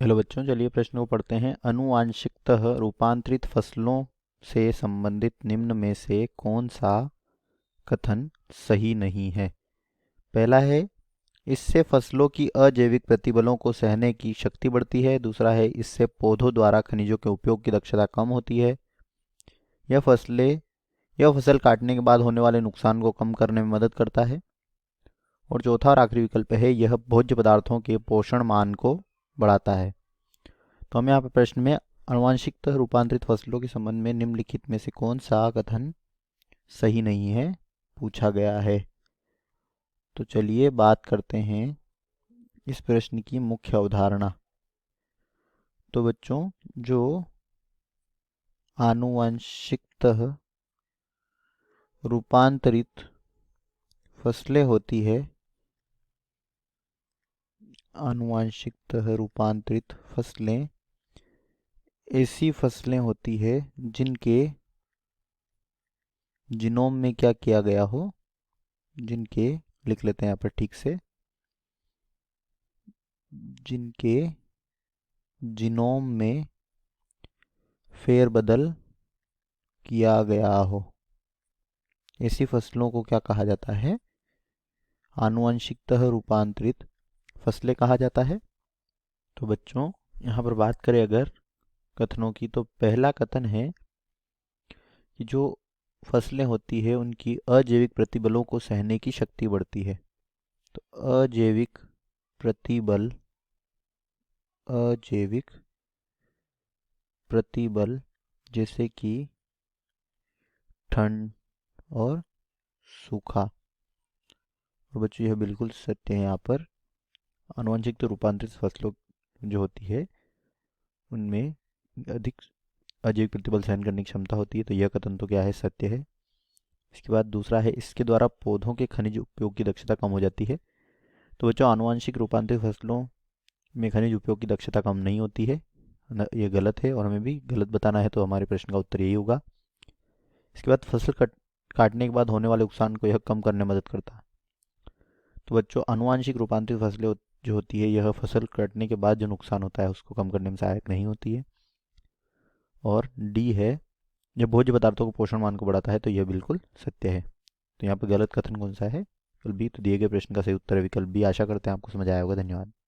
Hello बच्चों, चलिए प्रश्न को पढ़ते हैं। अनुवांशिकतः रूपांतरित फसलों से संबंधित निम्न में से कौन सा कथन सही नहीं है? पहला है, इससे फसलों की अजैविक प्रतिबलों को सहने की शक्ति बढ़ती है। दूसरा है, इससे पौधों द्वारा खनिजों के उपयोग की दक्षता कम होती है। यह फसल काटने के बाद होने वाले नुकसान को कम करने में मदद करता है। और चौथा और आखिरी विकल्प है, यह भोज्य पदार्थों के पोषण मान को बढ़ाता है। तो हम यहाँ पे प्रश्न में आनुवंशिकतः रूपांतरित फसलों के संबंध में निम्नलिखित में से कौन सा कथन सही नहीं है पूछा गया है। तो चलिए बात करते हैं इस प्रश्न की मुख्य अवधारणा। तो बच्चों, जो आनुवंशिकतः रूपांतरित फसलें होती है, आनुवंशिकतः रूपांतरित फसलें ऐसी फसलें होती है जिनके जीनोम में क्या किया गया हो, जिनके, लिख लेते हैं यहाँ पर ठीक से, जिनके जीनोम में फेरबदल किया गया हो, ऐसी फसलों को क्या कहा जाता है? आनुवंशिकतः रूपांतरित फसलें कहा जाता है। तो बच्चों, यहाँ पर बात करें अगर कथनों की, तो पहला कथन है कि जो फसलें होती है उनकी अजैविक प्रतिबलों को सहने की शक्ति बढ़ती है। तो अजैविक प्रतिबल, अजैविक प्रतिबल जैसे कि ठंड और सूखा। और बच्चों, यह बिल्कुल सत्य है। यहाँ पर आनुवंशिक तो रूपांतरित फसलों जो होती है उनमें अधिक अजैविक प्रतिबल सहन करने की क्षमता होती है। तो यह कथन तो क्या है, सत्य है। इसके बाद दूसरा है, इसके द्वारा पौधों के खनिज उपयोग की दक्षता कम हो जाती है। तो बच्चों, आनुवंशिक रूपांतरित फसलों में खनिज उपयोग की दक्षता कम नहीं होती है। ये गलत है और हमें भी गलत बताना है, तो हमारे प्रश्न का उत्तर यही होगा। इसके बाद फसल काटने के बाद होने वाले नुकसान को यह कम करने में मदद करता है। तो बच्चों, आनुवांशिक रूपांतरित फसलें जो होती है, यह फसल कटने के बाद जो नुकसान होता है उसको कम करने में सहायक नहीं होती है। और डी है, जब भोज्य पदार्थों को पोषण मान को बढ़ाता है। तो यह बिल्कुल सत्य है। तो यहाँ पर गलत कथन कौन सा है? विकल्प बी। तो दिए गए प्रश्न का सही उत्तर है विकल्प बी। आशा करते हैं आपको समझ आया होगा। धन्यवाद।